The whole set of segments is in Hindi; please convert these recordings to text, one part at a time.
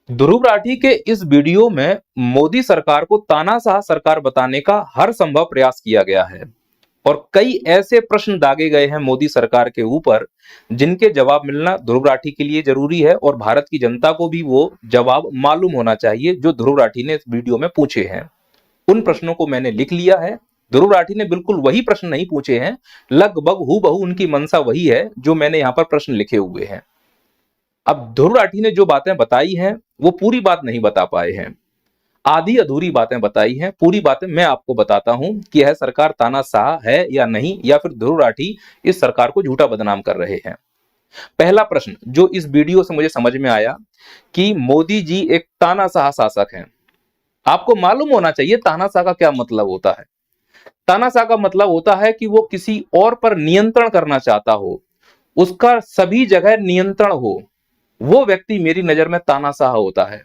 ध्रुव राठी के इस वीडियो में मोदी सरकार को तानाशाह सरकार बताने का हर संभव प्रयास किया गया है और कई ऐसे प्रश्न दागे गए हैं मोदी सरकार के ऊपर जिनके जवाब मिलना ध्रुव राठी के लिए जरूरी है और भारत की जनता को भी वो जवाब मालूम होना चाहिए जो ध्रुव राठी ने इस वीडियो में पूछे हैं। उन प्रश्नों को मैंने लिख लिया है। ध्रुव राठी ने बिल्कुल वही प्रश्न नहीं पूछे हैं, लगभग हूबहू उनकी मंशा वही है जो मैंने यहां पर प्रश्न लिखे हुए हैं। अब ध्रुव राठी ने जो बातें बताई हैं वो पूरी बात नहीं बता पाए हैं, आधी अधूरी बातें बताई हैं। पूरी बातें मैं आपको बताता हूं कि यह सरकार तानाशाह है या नहीं, या फिर ध्रुव राठी इस सरकार को झूठा बदनाम कर रहे हैं। पहला प्रश्न जो इस वीडियो से मुझे समझ में आया कि मोदी जी एक तानाशाह शासक हैं। आपको मालूम होना चाहिए तानाशाह का क्या मतलब होता है। तानाशाह का मतलब होता है कि वो किसी और पर नियंत्रण करना चाहता हो, उसका सभी जगह नियंत्रण हो, वो व्यक्ति मेरी नजर में तानाशाह होता है।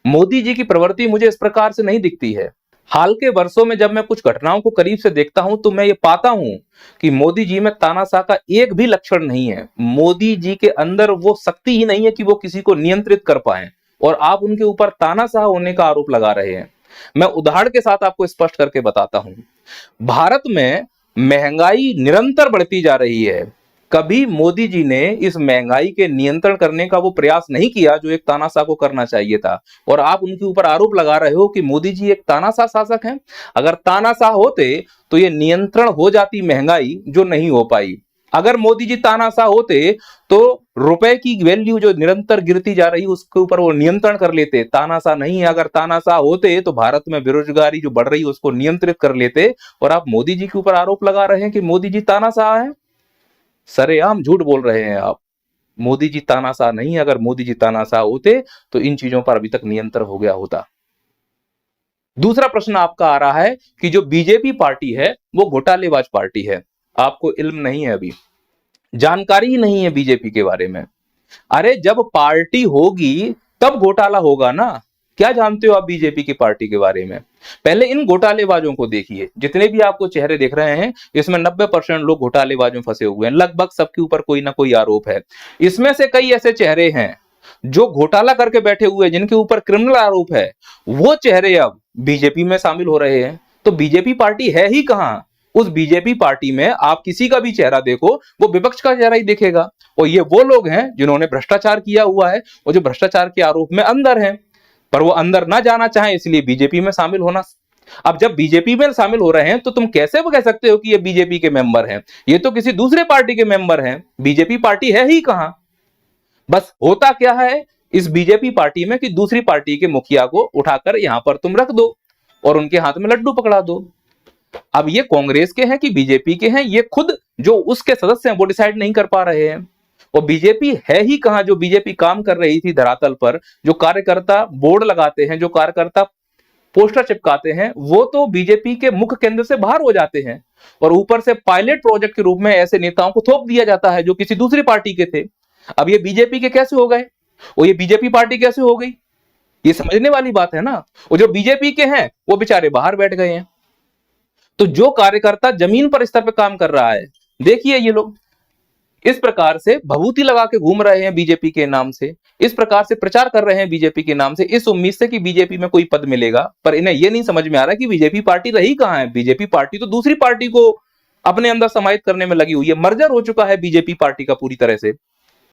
मोदी जी की प्रवृत्ति मुझे इस प्रकार से नहीं दिखती है। हाल के वर्षों में जब मैं कुछ घटनाओं को करीब से देखता हूं तो मैं ये पाता हूं कि मोदी जी में तानाशाह का एक भी लक्षण नहीं है। मोदी जी के अंदर वो शक्ति ही नहीं है कि वो किसी को नियंत्रित कर पाए, और आप उनके ऊपर तानाशाह होने का आरोप लगा रहे हैं। मैं उदाहरण के साथ आपको स्पष्ट करके बताता हूं। भारत में महंगाई निरंतर बढ़ती जा रही है। कभी मोदी जी ने इस महंगाई के नियंत्रण करने का वो प्रयास नहीं किया जो एक तानाशाह को करना चाहिए था, और आप उनके ऊपर आरोप लगा रहे हो कि मोदी जी एक तानाशाह शासक हैं। अगर तानाशाह होते तो ये नियंत्रण हो जाती महंगाई, जो नहीं हो पाई। अगर मोदी जी तानाशाह होते तो रुपए की वैल्यू जो निरंतर गिरती जा रही उसके ऊपर वो नियंत्रण कर लेते। तानाशाह नहीं है। अगर तानाशाह होते तो भारत में बेरोजगारी जो बढ़ रही है उसको नियंत्रित कर लेते, और आप मोदी जी के ऊपर आरोप लगा रहे हैं कि मोदी जी तानाशाह हैं। सरेआम झूठ बोल रहे हैं आप। मोदी जी तानाशाह नहीं। अगर मोदी जी तानाशाह होते तो इन चीजों पर अभी तक नियंत्रण हो गया होता। दूसरा प्रश्न आपका आ रहा है कि जो बीजेपी पार्टी है वो घोटालेबाज पार्टी है। आपको इल्म नहीं है, अभी जानकारी ही नहीं है बीजेपी के बारे में। अरे जब पार्टी होगी तब घोटाला होगा ना। क्या जानते हो आप बीजेपी की पार्टी के बारे में? पहले इन घोटालेबाजों को देखिए। जितने भी आपको चेहरे दिख रहे हैं इसमें 90% लोग घोटालेबाजों फंसे हुए हैं। लगभग सबके ऊपर कोई ना कोई आरोप है। इसमें से कई ऐसे चेहरे हैं जो घोटाला करके बैठे हुए, जिनके ऊपर क्रिमिनल आरोप है, वो चेहरे अब बीजेपी में शामिल हो रहे हैं। तो बीजेपी पार्टी है ही कहां? उस बीजेपी पार्टी में आप किसी का भी चेहरा देखो वो विपक्ष का चेहरा ही दिखेगा, और ये वो लोग हैं जिन्होंने भ्रष्टाचार किया हुआ है और जो भ्रष्टाचार के आरोप में अंदर हैं, पर वो अंदर ना जाना चाहें इसलिए बीजेपी में शामिल होना। अब जब बीजेपी में शामिल हो रहे हैं तो तुम कैसे वो कह सकते हो कि ये बीजेपी के मेंबर हैं? ये तो किसी दूसरे पार्टी के मेंबर हैं। बीजेपी पार्टी है ही कहां। बस होता क्या है इस बीजेपी पार्टी में कि दूसरी पार्टी के मुखिया को उठाकर यहां पर तुम रख दो और उनके हाथ में लड्डू पकड़ा दो। अब ये कांग्रेस के हैं कि बीजेपी के हैं, ये खुद जो उसके सदस्य हैं वो डिसाइड नहीं कर पा रहे हैं। और बीजेपी है ही कहां जो बीजेपी काम कर रही थी धरातल पर। जो कार्यकर्ता बोर्ड लगाते हैं, जो कार्यकर्ता पोस्टर चिपकाते हैं, वो तो बीजेपी के मुख्य केंद्र से बाहर हो जाते हैं, और ऊपर से पायलट प्रोजेक्ट के रूप में ऐसे नेताओं को थोप दिया जाता है जो किसी दूसरी पार्टी के थे। अब ये बीजेपी के कैसे हो गए और ये बीजेपी पार्टी कैसे हो गई? ये समझने वाली बात है ना। और जो बीजेपी के हैं वो बेचारे बाहर बैठ गए हैं। तो जो कार्यकर्ता जमीन पर स्तर पर काम कर रहा है, देखिए ये लोग इस प्रकार से भभूति लगा के घूम रहे हैं बीजेपी के नाम से, इस प्रकार से प्रचार कर रहे हैं बीजेपी के नाम से, इस उम्मीद से कि बीजेपी में कोई पद मिलेगा। पर इन्हें यह नहीं समझ में आ रहा कि बीजेपी पार्टी रही कहां है। बीजेपी पार्टी तो दूसरी पार्टी को अपने अंदर समाहित करने में लगी हुई है। मर्जर हो चुका है बीजेपी पार्टी का पूरी तरह से।